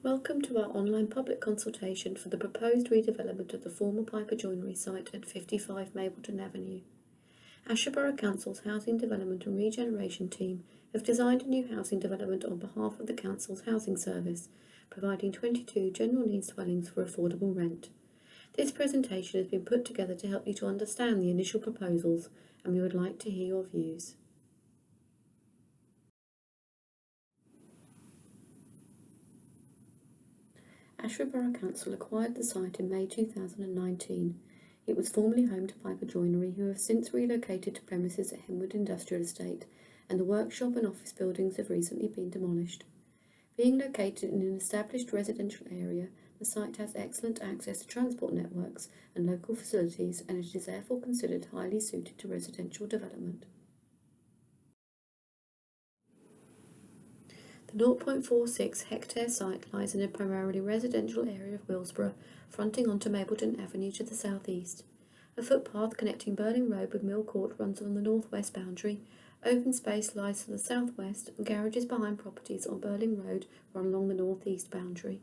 Welcome to our online public consultation for the proposed redevelopment of the former Piper Joinery site at 55 Mabledon Avenue. Ashford Borough Council's Housing Development and Regeneration team have designed a new housing development on behalf of the Council's housing service, providing 22 general needs dwellings for affordable rent. This presentation has been put together to help you to understand the initial proposals, and we would like to hear your views. Ashford Borough Council acquired the site in May 2019. It was formerly home to Piper Joinery, who have since relocated to premises at Henwood Industrial Estate, and the workshop and office buildings have recently been demolished. Being located in an established residential area, the site has excellent access to transport networks and local facilities, and it is therefore considered highly suited to residential development. The 0.46 hectare site lies in a primarily residential area of Willesborough, fronting onto Mabledon Avenue to the southeast. A footpath connecting Burling Road with Mill Court runs along the northwest boundary. Open space lies to the southwest, and garages behind properties on Burling Road run along the northeast boundary.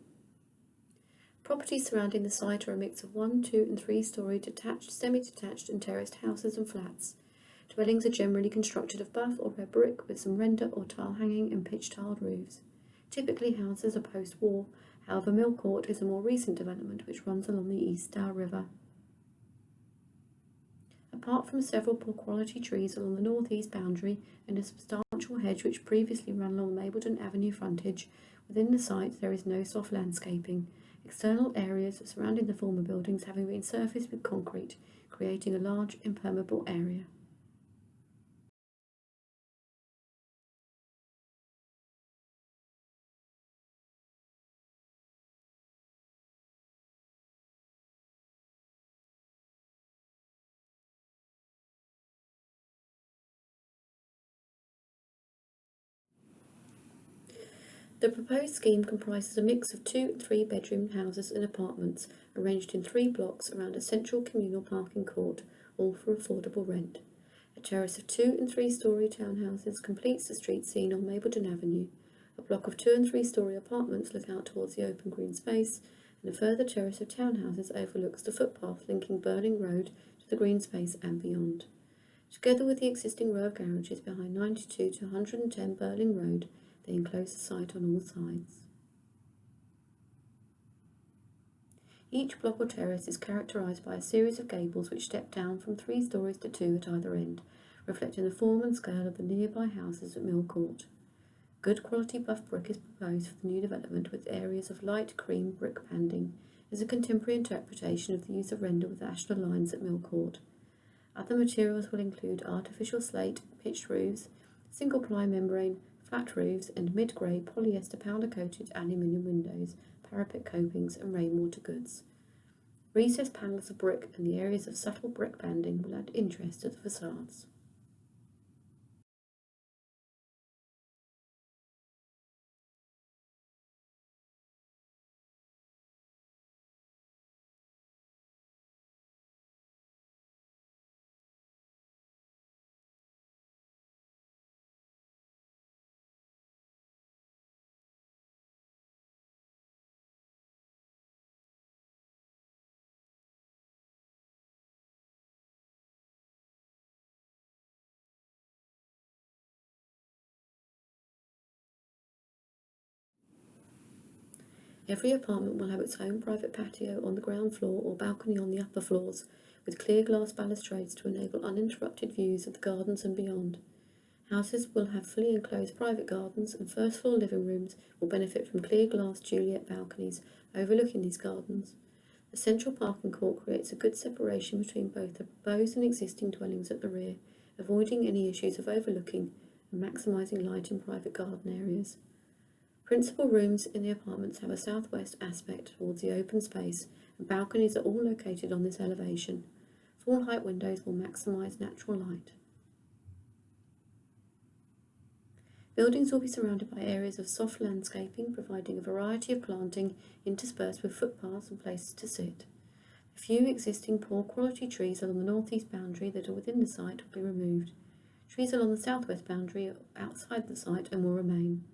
Properties surrounding the site are a mix of 1, 2 and 3-storey detached, semi-detached and terraced houses and flats. Dwellings are generally constructed of buff or red brick with some render or tile hanging and pitch-tiled roofs. Typically houses are post-war, however Mill Court is a more recent development which runs along the East Stour River. Apart from several poor quality trees along the northeast boundary and a substantial hedge which previously ran along Mabledon Avenue frontage, within the site there is no soft landscaping, external areas surrounding the former buildings having been surfaced with concrete, creating a large impermeable area. The proposed scheme comprises a mix of 2 and 3 bedroom houses and apartments arranged in 3 blocks around a central communal parking court, all for affordable rent. A terrace of 2 and 3-storey townhouses completes the street scene on Mabledon Avenue. A block of 2 and 3-storey apartments look out towards the open green space, and a further terrace of townhouses overlooks the footpath linking Burling Road to the green space and beyond. Together with the existing row of garages behind 92 to 110 Burling Road, they enclose the site on all sides. Each block or terrace is characterised by a series of gables which step down from 3 storeys to 2 at either end, reflecting the form and scale of the nearby houses at Mill Court. Good quality buff brick is proposed for the new development with areas of light cream brick banding, as a contemporary interpretation of the use of render with ashlar lines at Mill Court. Other materials will include artificial slate, pitched roofs, single-ply membrane, flat roofs and mid-grey polyester powder-coated aluminium windows, parapet copings and rainwater goods. Recessed panels of brick and the areas of subtle brick banding will add interest to the facades. Every apartment will have its own private patio on the ground floor or balcony on the upper floors, with clear glass balustrades to enable uninterrupted views of the gardens and beyond. Houses will have fully enclosed private gardens, and first-floor living rooms will benefit from clear glass Juliet balconies overlooking these gardens. The central parking court creates a good separation between both the proposed and existing dwellings at the rear, avoiding any issues of overlooking and maximising light in private garden areas. Principal rooms in the apartments have a southwest aspect towards the open space, and balconies are all located on this elevation. Full height windows will maximise natural light. Buildings will be surrounded by areas of soft landscaping, providing a variety of planting interspersed with footpaths and places to sit. The few existing poor quality trees along the northeast boundary that are within the site will be removed. Trees along the southwest boundary are outside the site and will remain.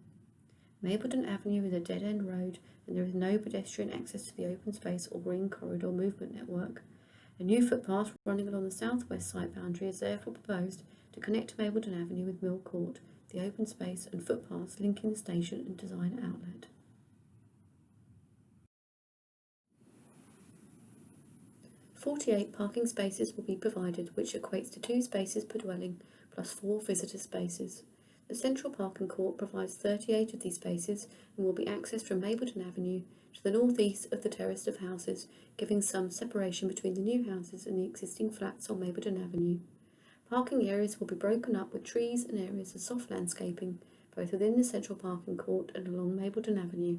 Mabledon Avenue is a dead-end road and there is no pedestrian access to the open space or green corridor movement network. A new footpath running along the south-west site boundary is therefore proposed to connect Mabledon Avenue with Mill Court, the open space and footpaths linking the station and design outlet. "48 parking spaces will be provided, which equates to 2 spaces per dwelling, plus 4 visitor spaces. The central parking court provides 38 of these spaces and will be accessed from Mabledon Avenue to the north-east of the terrace of houses, giving some separation between the new houses and the existing flats on Mabledon Avenue. Parking areas will be broken up with trees and areas of soft landscaping, both within the central parking court and along Mabledon Avenue.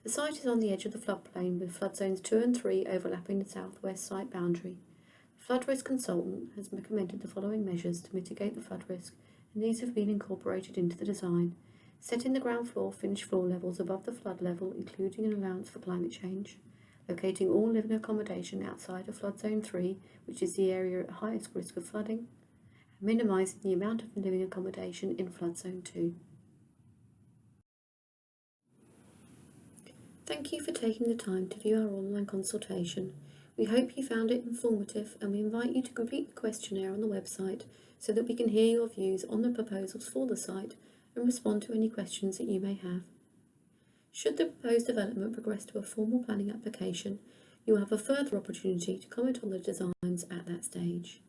The site is on the edge of the floodplain, with flood zones 2 and 3 overlapping the south-west site boundary. The flood risk consultant has recommended the following measures to mitigate the flood risk, and these have been incorporated into the design: setting the ground floor finished floor levels above the flood level, including an allowance for climate change; locating all living accommodation outside of flood zone 3, which is the area at highest risk of flooding; and minimising the amount of living accommodation in flood zone 2. Thank you for taking the time to view our online consultation. We hope you found it informative, and we invite you to complete the questionnaire on the website so that we can hear your views on the proposals for the site and respond to any questions that you may have. Should the proposed development progress to a formal planning application, you will have a further opportunity to comment on the designs at that stage.